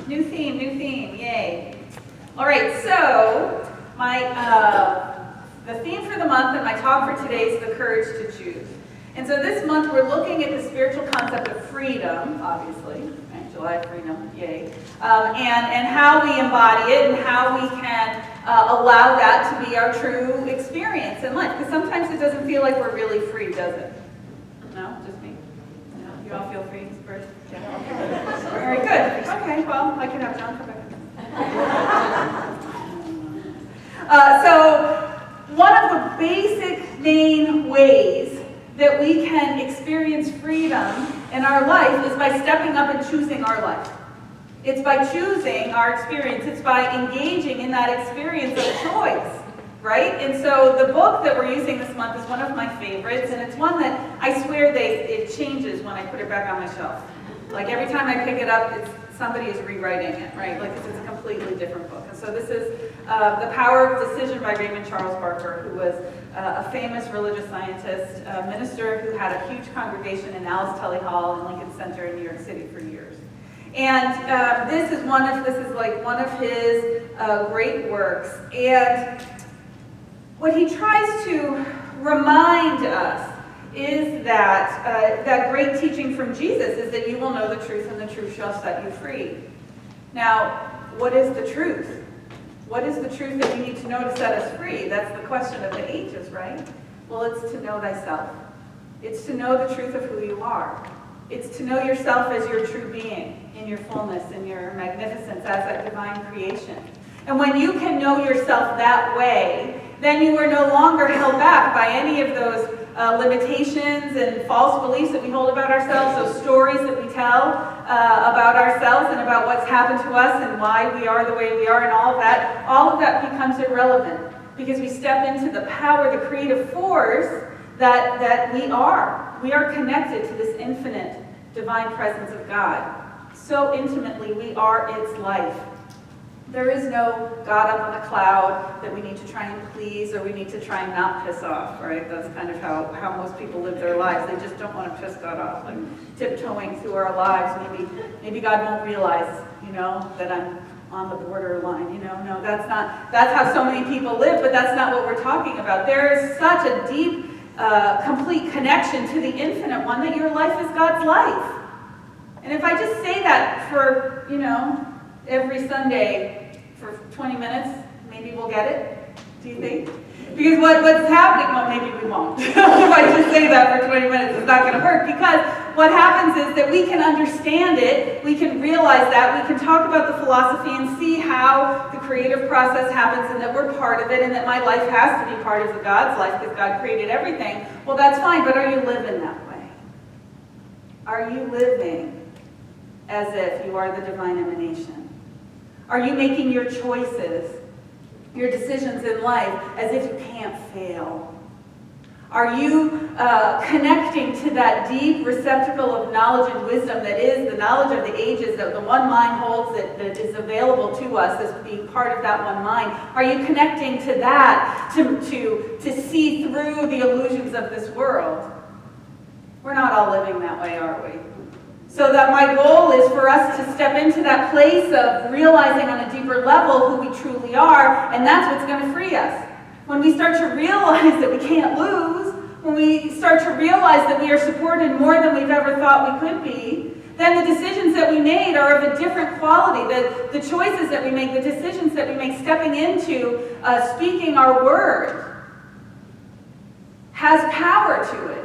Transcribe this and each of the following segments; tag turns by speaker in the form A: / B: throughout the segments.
A: New theme, yay. All right, so the theme for the month and my talk for today is the courage to choose. And so this month we're looking at the spiritual concept of freedom, obviously, right? July freedom, yay, and how we embody it and how we can allow that to be our true experience in life. Because sometimes it doesn't feel like we're really free, does it? No, just me? No, you all feel free first? Yeah. All right, good. Okay, well, I can have John come back. So one of the basic main ways that we can experience freedom in our life is by stepping up and choosing our life. It's by choosing our experience. It's by engaging in that experience of choice, right? And so the book that we're using this month is one of my favorites, and it's one that I swear it changes when I put it back on my shelf. Like every time I pick it up, somebody is rewriting it, right? Like it's a completely different book. And so this is The Power of Decision by Raymond Charles Barker, who was a famous religious scientist, a minister who had a huge congregation in Alice Tully Hall in Lincoln Center in New York City for years. And this is one of his great works. And what he tries to remind us is that that great teaching from Jesus is that you will know the truth and the truth shall set you free. Now, what is the truth? What is the truth that we need to know to set us free? That's the question of the ages, right? Well, it's to know thyself. It's to know the truth of who you are. It's to know yourself as your true being, in your fullness, in your magnificence, as that divine creation. And when you can know yourself that way, then you are no longer held back by any of those limitations and false beliefs that we hold about ourselves, those stories that we tell about ourselves and about what's happened to us and why we are the way we are and all of that becomes irrelevant because we step into the power, the creative force that we are. We are connected to this infinite divine presence of God. So intimately, we are its life. There is no God up on a cloud that we need to try and please or we need to try and not piss off, right? That's kind of how most people live their lives. They just don't want to piss God off, like tiptoeing through our lives. Maybe God won't realize, that I'm on the borderline, No, that's how so many people live, but that's not what we're talking about. There is such a deep, complete connection to the infinite one that your life is God's life. And if I just say that for, every Sunday for 20 minutes, maybe we'll get it, do you think? Because what's happening, well, maybe we won't. If I just say that for 20 minutes, it's not going to work. Because what happens is that we can understand it, we can realize that, we can talk about the philosophy and see how the creative process happens and that we're part of it and that my life has to be part of God's life because God created everything. Well, that's fine, but are you living that way? Are you living as if you are the divine emanation? Are you making your choices, your decisions in life, as if you can't fail? Are you connecting to that deep receptacle of knowledge and wisdom that is the knowledge of the ages, that the one mind holds that is available to us as being part of that one mind? Are you connecting to that to see through the illusions of this world? We're not all living that way, are we? So that my goal is for us to step into that place of realizing on a deeper level who we truly are, and that's what's going to free us. When we start to realize that we can't lose, when we start to realize that we are supported more than we've ever thought we could be, then the decisions that we made are of a different quality. The choices that we make, the decisions that we make, stepping into speaking our word, has power to it.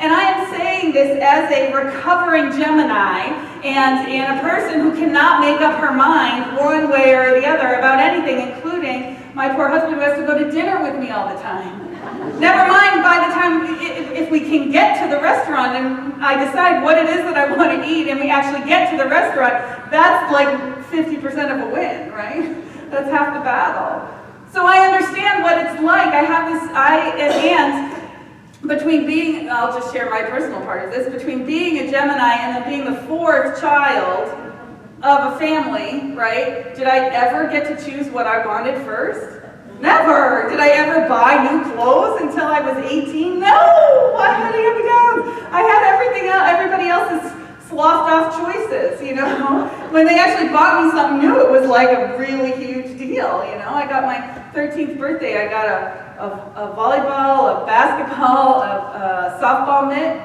A: And I am saying this as a recovering Gemini and a person who cannot make up her mind one way or the other about anything, including my poor husband who has to go to dinner with me all the time. Never mind by the time, if we can get to the restaurant and I decide what it is that I want to eat and we actually get to the restaurant, that's like 50% of a win, right? That's half the battle. So I understand what it's like. Between being, I'll just share my personal part of this, between being a Gemini and then being the fourth child of a family, right? Did I ever get to choose what I wanted first? Never! Did I ever buy new clothes until I was 18? No! I had hand-me-downs. I had everything else, everybody else's sloughed off choices, when they actually bought me something new, it was like a really huge deal, you know? I got my 13th birthday, I got a volleyball, a basketball, a softball mitt.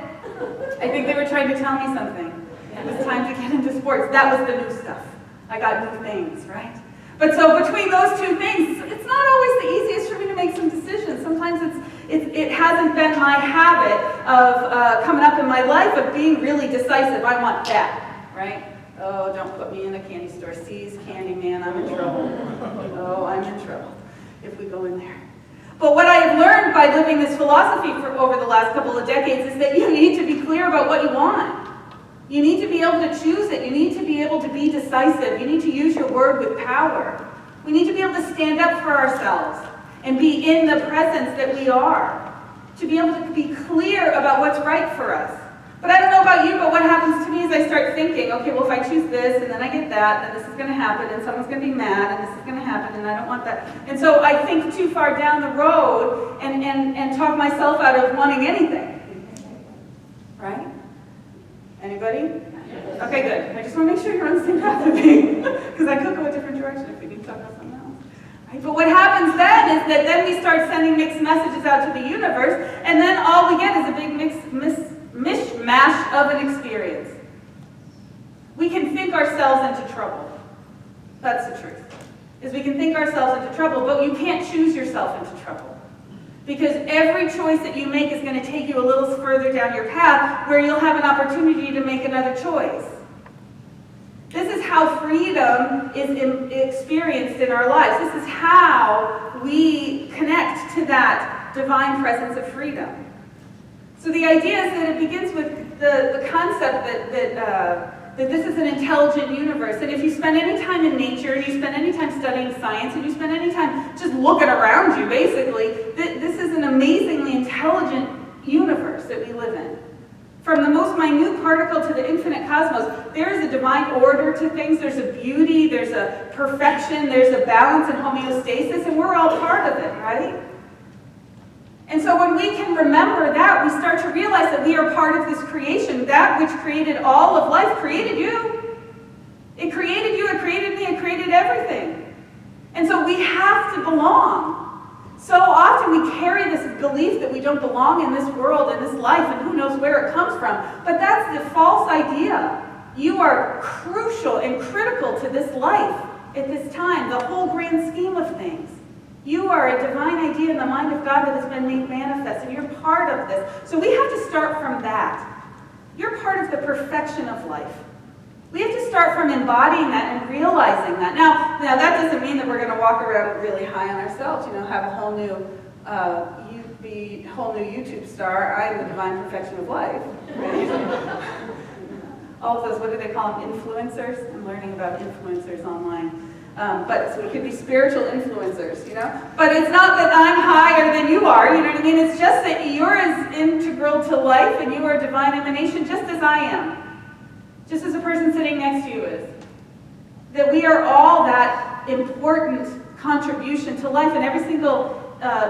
A: I think they were trying to tell me something. It was time to get into sports. That was the new stuff. I got new things, right? But so between those two things, it's not always the easiest for me to make some decisions. Sometimes it hasn't been my habit of coming up in my life of being really decisive. I want that, right? Oh, don't put me in a candy store. Seize candy, man, I'm in trouble. Oh, I'm in trouble if we go in there. But what I have learned by living this philosophy for over the last couple of decades is that you need to be clear about what you want. You need to be able to choose it. You need to be able to be decisive. You need to use your word with power. We need to be able to stand up for ourselves and be in the presence that we are. To be able to be clear about what's right for us. But I don't know about you, but what happens to me is I start thinking, okay, well, if I choose this, and then I get that, then this is going to happen, and someone's going to be mad, and this is going to happen, and I don't want that. And so I think too far down the road and talk myself out of wanting anything. Right? Anybody? Okay, good. I just want to make sure you're on the same path with me, because I could go a different direction if we need to talk about something else. Right? But what happens then is that then we start sending mixed messages out to the universe, and then all we get is a big mishmash of an experience. We can think ourselves into trouble. That's the truth. Is we can think ourselves into trouble, but you can't choose yourself into trouble. Because every choice that you make is going to take you a little further down your path where you'll have an opportunity to make another choice. This is how freedom is experienced in our lives. This is how we connect to that divine presence of freedom. So the idea is that it begins with the concept that this is an intelligent universe. And if you spend any time in nature, and you spend any time studying science, and you spend any time just looking around you, basically, this is an amazingly intelligent universe that we live in. From the most minute particle to the infinite cosmos, there is a divine order to things, there's a beauty, there's a perfection, there's a balance and homeostasis, and we're all part of it, right? And so when we can remember that, we start to realize that we are part of this creation. That which created all of life created you. It created you, it created me, it created everything. And so we have to belong. So often we carry this belief that we don't belong in this world, in this life, and who knows where it comes from. But that's the false idea. You are crucial and critical to this life at this time, the whole grand scheme of things. You are a divine idea in the mind of God that has been made manifest, and you're part of this. So we have to start from that. You're part of the perfection of life. We have to start from embodying that and realizing that. Now that doesn't mean that we're going to walk around really high on ourselves, have a whole new, whole new YouTube star. I am the divine perfection of life. Right? All of those, what do they call them? Influencers. I'm learning about influencers online. But so we could be spiritual influencers, But it's not that I'm higher than you are, you know what I mean? It's just that you're as integral to life and you are a divine emanation just as I am. Just as a person sitting next to you is. That we are all that important contribution to life, and every single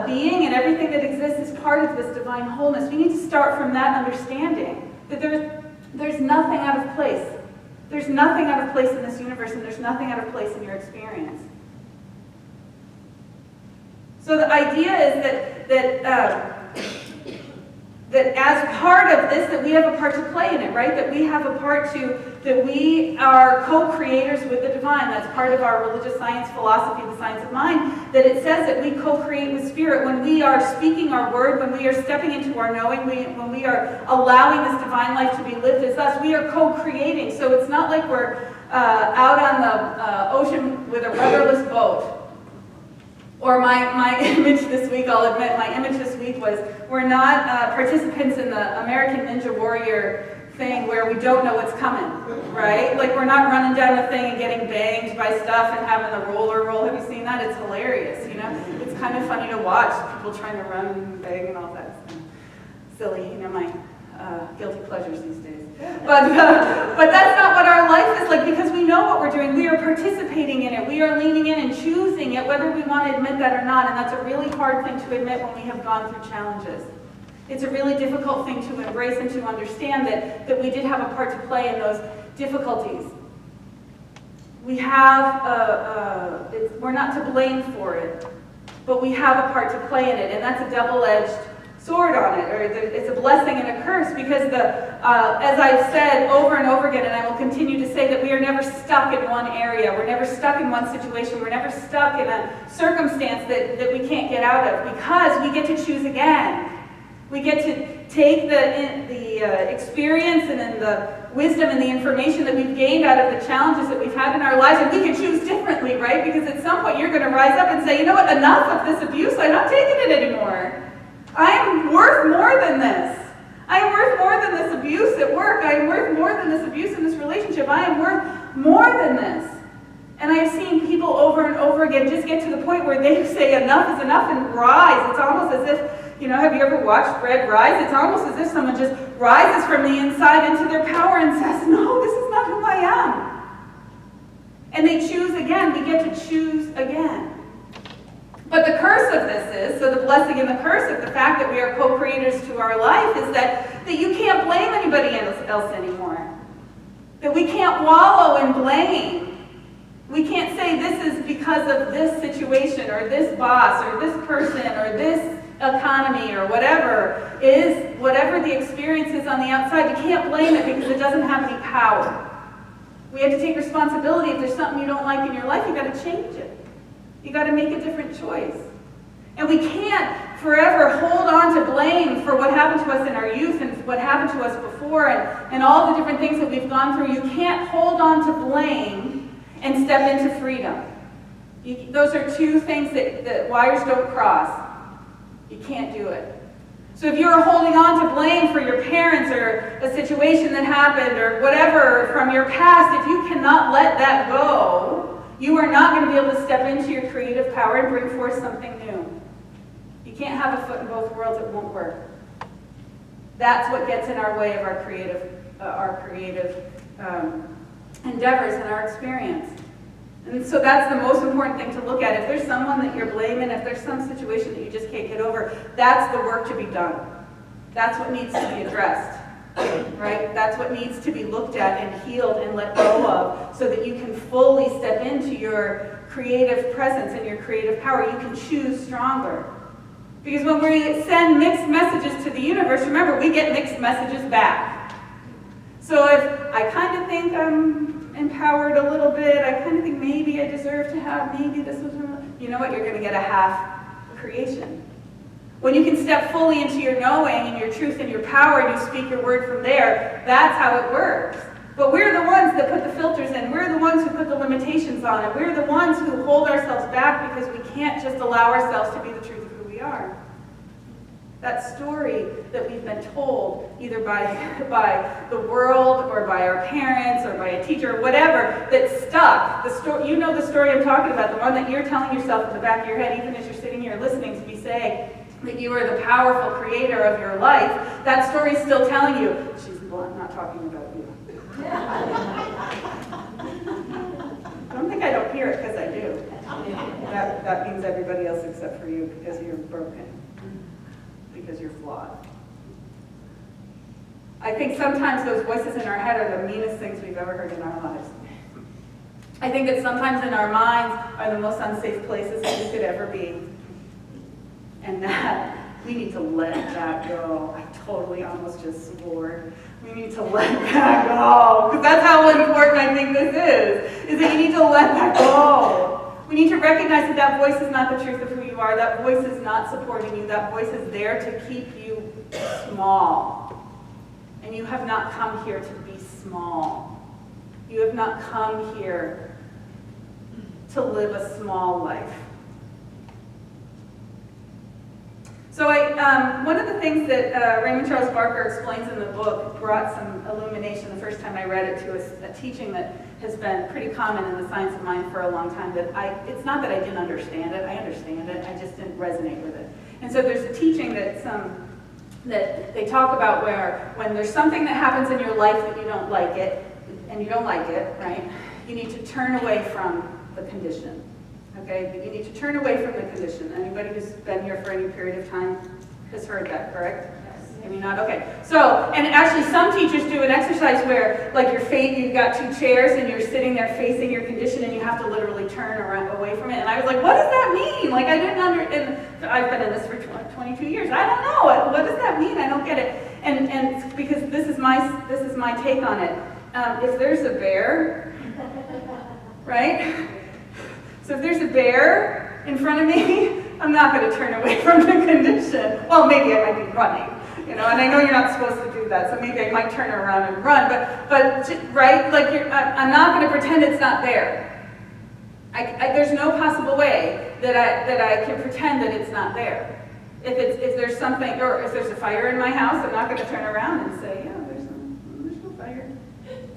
A: being and everything that exists is part of this divine wholeness. We need to start from that understanding that there's nothing out of place. There's nothing out of place in this universe, and there's nothing out of place in your experience. So the idea is that as part of this, that we have a part to play in it, right? That we have a part that we are co-creators with the divine. That's part of our religious science philosophy, the science of mind, that it says that we co-create with spirit. When we are speaking our word, when we are stepping into our knowing, when we are allowing this divine life to be lived as us, we are co-creating. So it's not like we're out on the ocean with a rudderless boat. Or my image this week, I'll admit, my image this week was, we're not participants in the American Ninja Warrior thing where we don't know what's coming, right? Like we're not running down the thing and getting banged by stuff and having the roller roll. Have you seen that? It's hilarious, It's kind of funny to watch, people trying to run and bang and all that. Silly, my guilty pleasures these days. But that's not what our life is like, because we know what we're doing. We are participating in it. We are leaning in and choosing it, whether we want to admit that or not. And that's a really hard thing to admit when we have gone through challenges. It's a really difficult thing to embrace and to understand that we did have a part to play in those difficulties. We have, we're not to blame for it, but we have a part to play in it, and that's a double-edged sword on it, or it's a blessing and a curse, because as I've said over and over again, and I will continue to say, that we are never stuck in one area, we're never stuck in one situation, we're never stuck in a circumstance that we can't get out of, because we get to choose again. We get to take the experience and then the wisdom and the information that we've gained out of the challenges that we've had in our lives, and we can choose differently, right? Because at some point you're going to rise up and say, you know what, enough of this abuse, I'm not taking it anymore. I am worth more than this. I am worth more than this abuse at work. I am worth more than this abuse in this relationship. I am worth more than this. And I've seen people over and over again just get to the point where they say enough is enough and rise. It's almost as if, have you ever watched bread rise? It's almost as if someone just rises from the inside into their power and says, no, this is not who I am. And they choose again. We get to choose again. But the curse of this is, so the blessing and the curse of the fact that we are co-creators to our life is that you can't blame anybody else anymore. That we can't wallow in blame. We can't say this is because of this situation or this boss or this person or this economy or whatever the experience is on the outside. You can't blame it because it doesn't have any power. We have to take responsibility. If there's something you don't like in your life, you've got to change it. You got to make a different choice. And we can't forever hold on to blame for what happened to us in our youth and what happened to us before and all the different things that we've gone through. You can't hold on to blame and step into freedom. Those are two things that wires don't cross. You can't do it. So if you're holding on to blame for your parents or a situation that happened or whatever from your past, if you cannot let that go, you are not going to be able to step into your creative power and bring forth something new. You can't have a foot in both worlds. It won't work. That's what gets in our way of our creative endeavors and our experience. And so that's the most important thing to look at. If there's someone that you're blaming, if there's some situation that you just can't get over, that's the work to be done. That's what needs to be addressed. Right? That's what needs to be looked at and healed and let go of so that you can fully step into your creative presence and your creative power. You can choose stronger. Because when we send mixed messages to the universe, remember, we get mixed messages back. So if I kind of think I'm empowered a little bit, I kind of think maybe I deserve to have, maybe this was, you know what, you're going to get a half creation. When you can step fully into your knowing and your truth and your power and you speak your word from there, that's how it works. But we're the ones that put the filters in. We're the ones who put the limitations on it. We're the ones who hold ourselves back because we can't just allow ourselves to be the truth of who we are. That story that we've been told, either by the world or by our parents or by a teacher or whatever, that stuck. You know the story I'm talking about, the one that you're telling yourself in the back of your head, even as you're sitting here listening to me say that you are the powerful creator of your life. That story's still telling you, she's not talking about you. Don't think I don't hear it, because I do. That means everybody else except for you, because you're broken. Because you're flawed. I think sometimes those voices in our head are the meanest things we've ever heard in our lives. I think that sometimes in our minds are the most unsafe places that we could ever be. And that we need to let that go. I totally almost just swore. We need to let that go. Because that's how important I think this is that you need to let that go. We need to recognize that that voice is not the truth of who you are. That voice is not supporting you. That voice is there to keep you small. And you have not come here to be small. You have not come here to live a small life. So one of the things that Raymond Charles Barker explains in the book brought some illumination the first time I read it to a teaching that has been pretty common in the science of mind for a long time. It's not that I didn't understand it. I understand it. I just didn't resonate with it. And so there's a teaching that they talk about where when there's something that happens in your life that you don't like it, and you don't like it, right, you need to turn away from the condition. Okay, but you need to turn away from the condition. Anybody who's been here for any period of time has heard that, correct? Can you not? Okay. So, and actually some teachers do an exercise where, like, you've got two chairs and you're sitting there facing your condition and you have to literally turn around away from it. And I was like, what does that mean? Like, I didn't understand. I've been in this for 22 years. I don't know. What does that mean? I don't get it. And because this is my take on it. If there's a bear, right? So if there's a bear in front of me, I'm not going to turn away from the condition. Well, maybe I might be running. And I know you're not supposed to do that, so maybe I might turn around and run, but right, like I'm not going to pretend it's not there. There's no possible way that I can pretend that it's not there. If there's something, or if there's a fire in my house, I'm not going to turn around and say, yeah, there's no fire.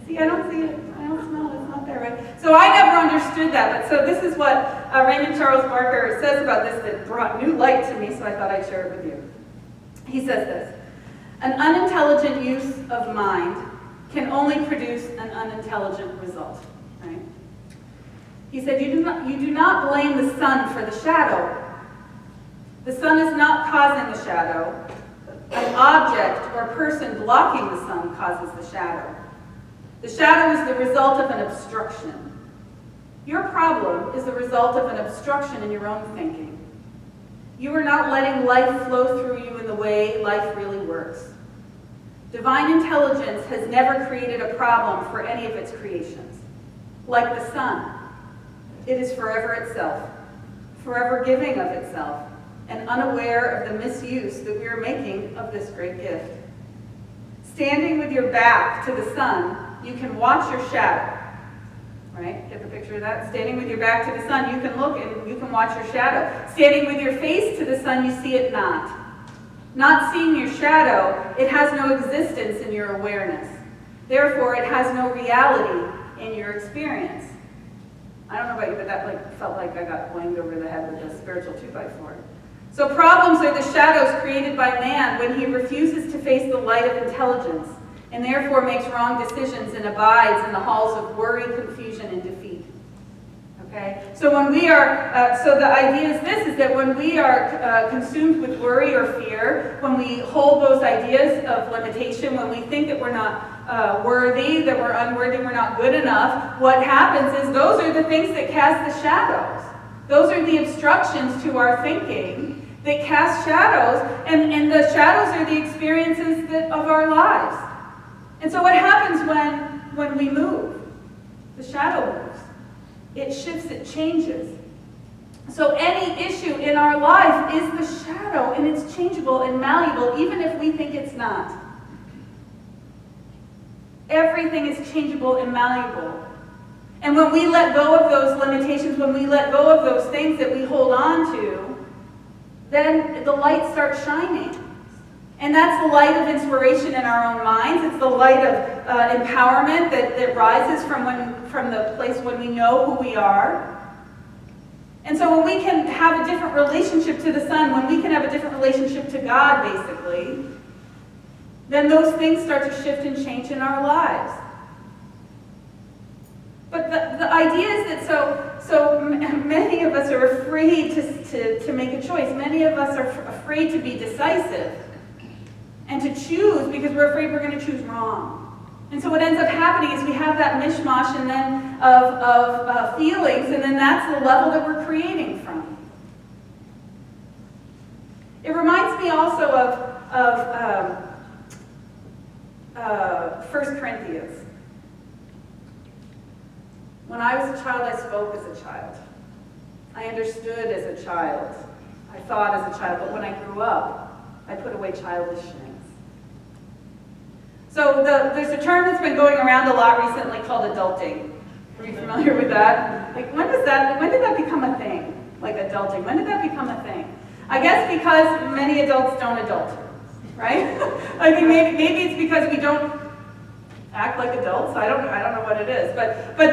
A: See, I don't see it, I don't smell it, it's not there, right? So I never understood that, but so this is what Raymond Charles Barker says about this that brought new light to me, so I thought I'd share it with you. He says this: an unintelligent use of mind can only produce an unintelligent result, right? He said, you do not blame the sun for the shadow. The sun is not causing the shadow. An object or person blocking the sun causes the shadow. The shadow is the result of an obstruction. Your problem is the result of an obstruction in your own thinking. You are not letting life flow through you in the way life really works. Divine intelligence has never created a problem for any of its creations. Like the sun, it is forever itself, forever giving of itself, and unaware of the misuse that we are making of this great gift. Standing with your back to the sun, you can watch your shadow. Right? Get the picture of that? Standing with your back to the sun, you can look and you can watch your shadow. Standing with your face to the sun, you see it not. Not seeing your shadow, it has no existence in your awareness. Therefore, it has no reality in your experience. I don't know about you, but that felt like I got blamed over the head with a spiritual 2x4. So problems are the shadows created by man when he refuses to face the light of intelligence, and therefore makes wrong decisions and abides in the halls of worry, confusion, and defeat. Okay? So when we are, so the idea is this, is that when we are consumed with worry or fear, when we hold those ideas of limitation, when we think that we're not worthy, that we're unworthy, we're not good enough, what happens is those are the things that cast the shadows. Those are the obstructions to our thinking that cast shadows, and the shadows are the experiences of our lives. And so what happens when we move? The shadow moves. It shifts, it changes. So any issue in our life is the shadow, and it's changeable and malleable, even if we think it's not. Everything is changeable and malleable. And when we let go of those limitations, when we let go of those things that we hold on to, then the light starts shining. And that's the light of inspiration in our own minds. It's the light of empowerment that rises from the place when we know who we are. And so when we can have a different relationship to the sun, when we can have a different relationship to God, basically, then those things start to shift and change in our lives. But the idea is that so many of us are afraid to make a choice. Many of us are afraid to be decisive and to choose because we're afraid we're going to choose wrong. And so what ends up happening is we have that mishmash and then of feelings, and then that's the level that we're creating from. It reminds me also of 1 Corinthians. When I was a child, I spoke as a child. I understood as a child. I thought as a child, but when I grew up, I put away childish things. So there's a term that's been going around a lot recently called adulting. Are you familiar with that? Like, when did that become a thing? Like adulting, when did that become a thing? I guess because many adults don't adult, right? I mean, maybe it's because we don't act like adults. I don't know what it is, but what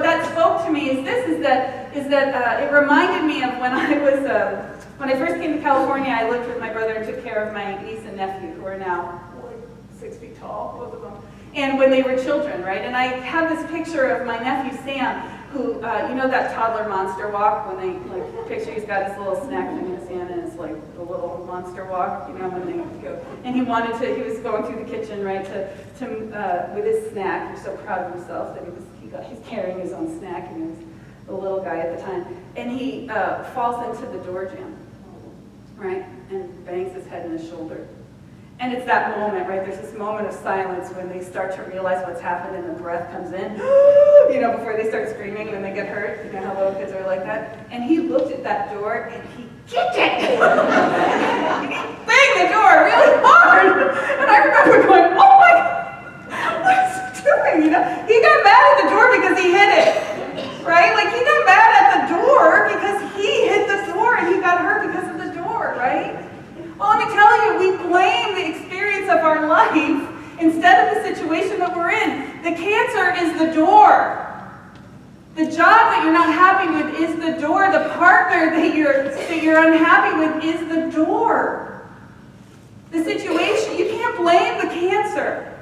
A: that spoke to me is that it reminded me of when I first came to California. I lived with my brother and took care of my niece and nephew, who are now 6 feet tall, both of them. And when they were children, right? And I have this picture of my nephew Sam who, you know that toddler monster walk when they, like, picture he's got his little snack thing in his hand and it's like the little monster walk, you know, when they go. And he was going through the kitchen, right, with his snack. He was so proud of himself that he's carrying his own snack, and he was a little guy at the time. And he falls into the door jamb, right, and bangs his head and his shoulder. And it's that moment, right? There's this moment of silence when they start to realize what's happened and the breath comes in, you know, before they start screaming when they get hurt. You know how little kids are like that? And he looked at that door and he kicked it! He banged the door really hard! And I remember going, oh my God, what is he doing? You know, he got mad at the door because he hit it, right? Like he got mad at the door because he hit the door and he got hurt because of the door, right? Well, let me tell you, we blame the experience of our life instead of the situation that we're in. The cancer is the door. The job that you're not happy with is the door. The partner that you're unhappy with is the door. The situation, you can't blame the cancer.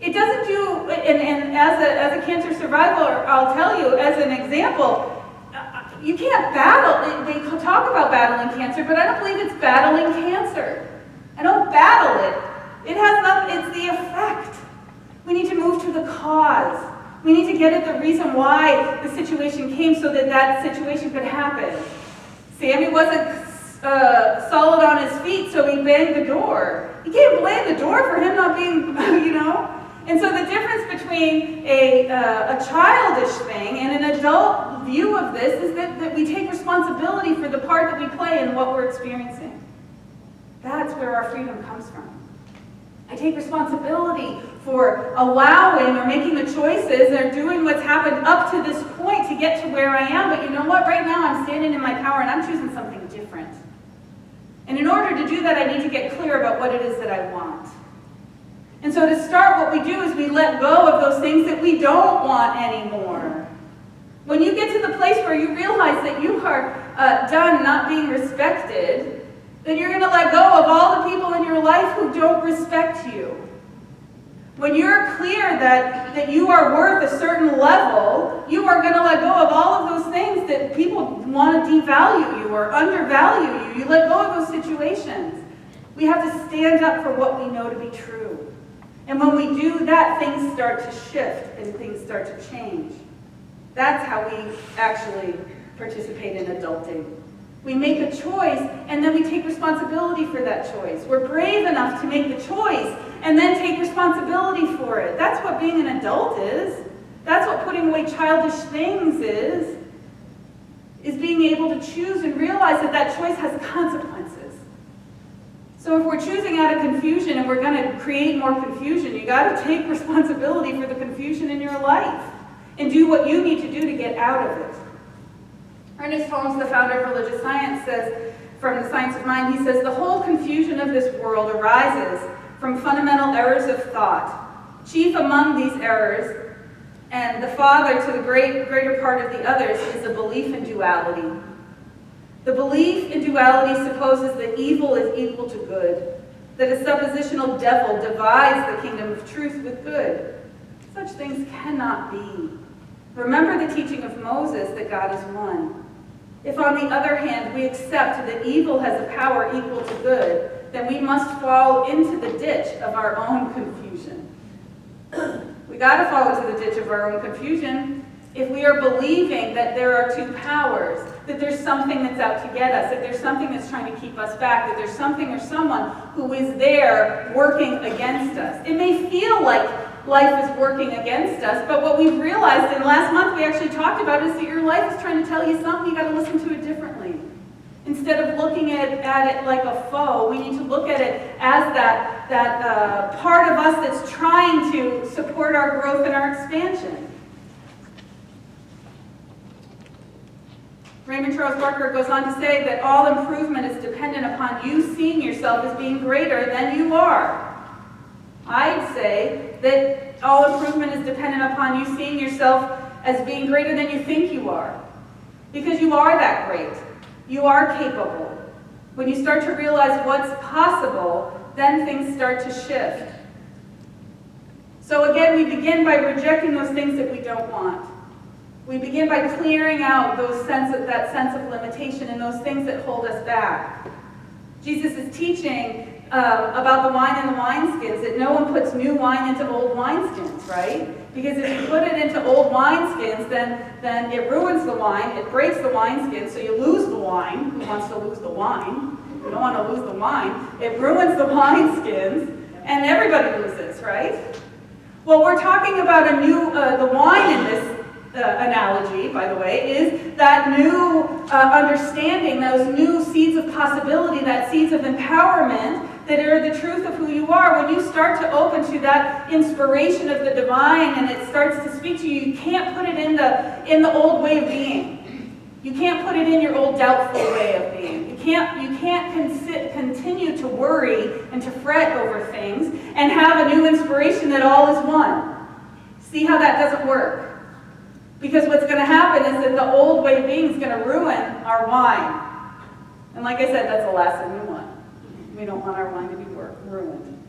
A: It doesn't do, and as a cancer survivor, I'll tell you, as an example, you can't battle. They talk about battling cancer, but I don't believe it's battling cancer. I don't battle it. It has nothing, it's the effect. We need to move to the cause. We need to get at the reason why the situation came so that that situation could happen. Sammy wasn't solid on his feet, so he banged the door. You can't blame the door for him not being, you know. And so the difference between a childish thing and an adult view of this is that we take responsibility for the part that we play in what we're experiencing. That's where our freedom comes from. I take responsibility for allowing or making the choices or doing what's happened up to this point to get to where I am. But you know what? Right now I'm standing in my power and I'm choosing something different. And in order to do that, I need to get clear about what it is that I want. And so to start, what we do is we let go of those things that we don't want anymore. When you get to the place where you realize that you are done not being respected, then you're going to let go of all the people in your life who don't respect you. When you're clear that you are worth a certain level, you are going to let go of all of those things that people want to devalue you or undervalue you. You let go of those situations. We have to stand up for what we know to be true. And when we do that, things start to shift and things start to change. That's how we actually participate in adulting. We make a choice, and then we take responsibility for that choice. We're brave enough to make the choice, and then take responsibility for it. That's what being an adult is. That's what putting away childish things is being able to choose and realize that that choice has consequences. So if we're choosing out of confusion and we're going to create more confusion, you got to take responsibility for the confusion in your life and do what you need to do to get out of it. Ernest Holmes, the founder of religious science, says, from The Science of Mind, he says, the whole confusion of this world arises from fundamental errors of thought. Chief among these errors, and the father to the greater part of the others, is a belief in duality. The belief in duality supposes that evil is equal to good, that a suppositional devil divides the kingdom of truth with good. Such things cannot be. Remember the teaching of Moses that God is one. If, on the other hand, we accept that evil has a power equal to good, then we must fall into the ditch of our own confusion. We got to fall into the ditch of our own confusion if we are believing that there are two powers, that there's something that's out to get us, that there's something that's trying to keep us back, that there's something or someone who is there working against us. It may feel like life is working against us, but what we've realized, and last month we actually talked about, is that your life is trying to tell you something. You got to listen to it differently. Instead of looking at it like a foe, we need to look at it as that part of us that's trying to support our growth and our expansion. Raymond Charles Barker goes on to say that all improvement is dependent upon you seeing yourself as being greater than you are. I'd say that all improvement is dependent upon you seeing yourself as being greater than you think you are. Because you are that great. You are capable. When you start to realize what's possible, then things start to shift. So again, we begin by rejecting those things that we don't want. We begin by clearing out that sense of limitation and those things that hold us back. Jesus is teaching about the wine and the wineskins, that no one puts new wine into old wineskins, right? Because if you put it into old wineskins, then it ruins the wine, it breaks the wineskin, so you lose the wine. Who wants to lose the wine? You don't want to lose the wine. It ruins the wineskins, and everybody loses, right? Well, we're talking about the wine in this analogy, by the way, is that new understanding, those new seeds of possibility, that seeds of empowerment that are the truth of who you are. When you start to open to that inspiration of the divine and it starts to speak to you, you can't put it in the old way of being. You can't put it in your old doubtful way of being. You can't continue to worry and to fret over things and have a new inspiration that all is one. See how that doesn't work? Because what's going to happen is that the old way of being is going to ruin our wine. And like I said, that's the last thing we want. We don't want our wine to be ruined.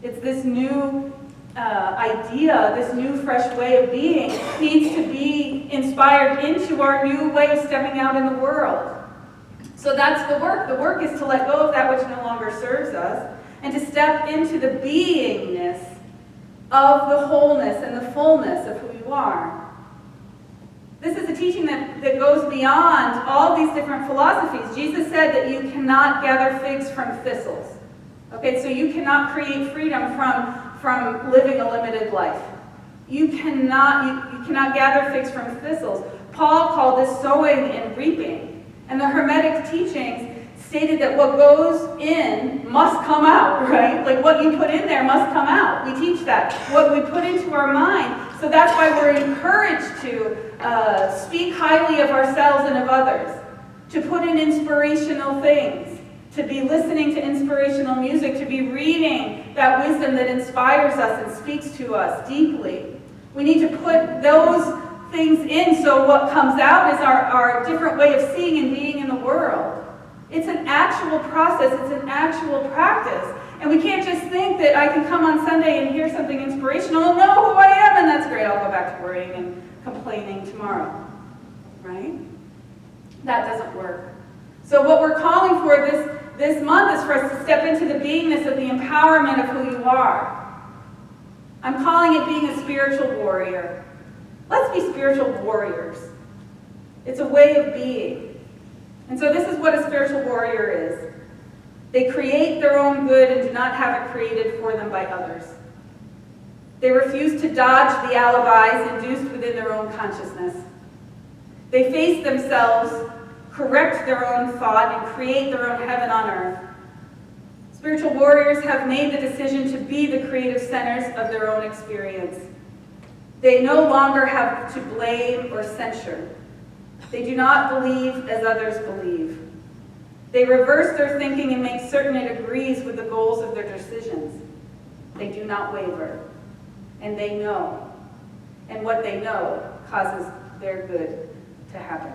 A: It's this new idea, this new fresh way of being needs to be inspired into our new way of stepping out in the world. So that's the work. The work is to let go of that which no longer serves us and to step into the beingness of the wholeness and the fullness of who you are. This is a teaching that goes beyond all these different philosophies. Jesus said that you cannot gather figs from thistles. Okay, so you cannot create freedom from living a limited life. You cannot gather figs from thistles. Paul called this sowing and reaping. And the Hermetic teachings stated that what goes in must come out, right? Like what you put in there must come out. We teach that. What we put into our mind. So that's why we're encouraged to speak highly of ourselves and of others, to put in inspirational things, to be listening to inspirational music, to be reading that wisdom that inspires us and speaks to us deeply. We need to put those things in so what comes out is our different way of seeing and being in the world. It's an actual process, it's an actual practice. And we can't just think that I can come on Sunday and hear something inspirational and know who I am, and that's great, I'll go back to worrying and complaining tomorrow. Right? That doesn't work. So what we're calling for this month is for us to step into the beingness of the empowerment of who you are. I'm calling it being a spiritual warrior. Let's be spiritual warriors. It's a way of being. And so this is what a spiritual warrior is. They create their own good and do not have it created for them by others. They refuse to dodge the alibis induced within their own consciousness. They face themselves, correct their own thought, and create their own heaven on earth. Spiritual warriors have made the decision to be the creative centers of their own experience. They no longer have to blame or censure. They do not believe as others believe. They reverse their thinking and make certain it agrees with the goals of their decisions. They do not waver. And they know. And what they know causes their good to happen.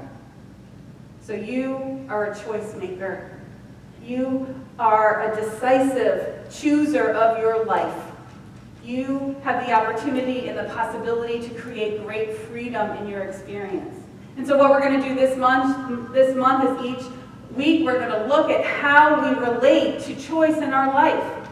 A: So you are a choice maker. You are a decisive chooser of your life. You have the opportunity and the possibility to create great freedom in your experience. And so what we're going to do this month is each week we're going to look at how we relate to choice in our life,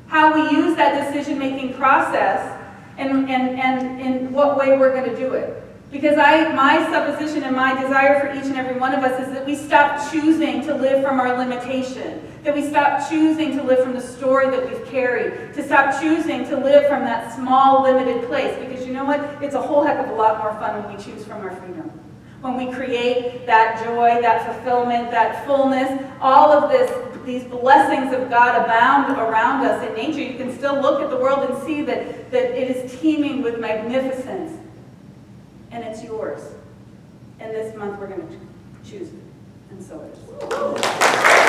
A: how we use that decision-making process, and in what way we're going to do it. Because my supposition and my desire for each and every one of us is that we stop choosing to live from our limitation, that we stop choosing to live from the story that we've carried, to stop choosing to live from that small, limited place. Because you know what? It's a whole heck of a lot more fun when we choose from our freedom. When we create that joy, that fulfillment, that fullness, all of these blessings of God abound around us in nature. You can still look at the world and see that it is teeming with magnificence. And it's yours. And this month we're going to choose it. And so it is.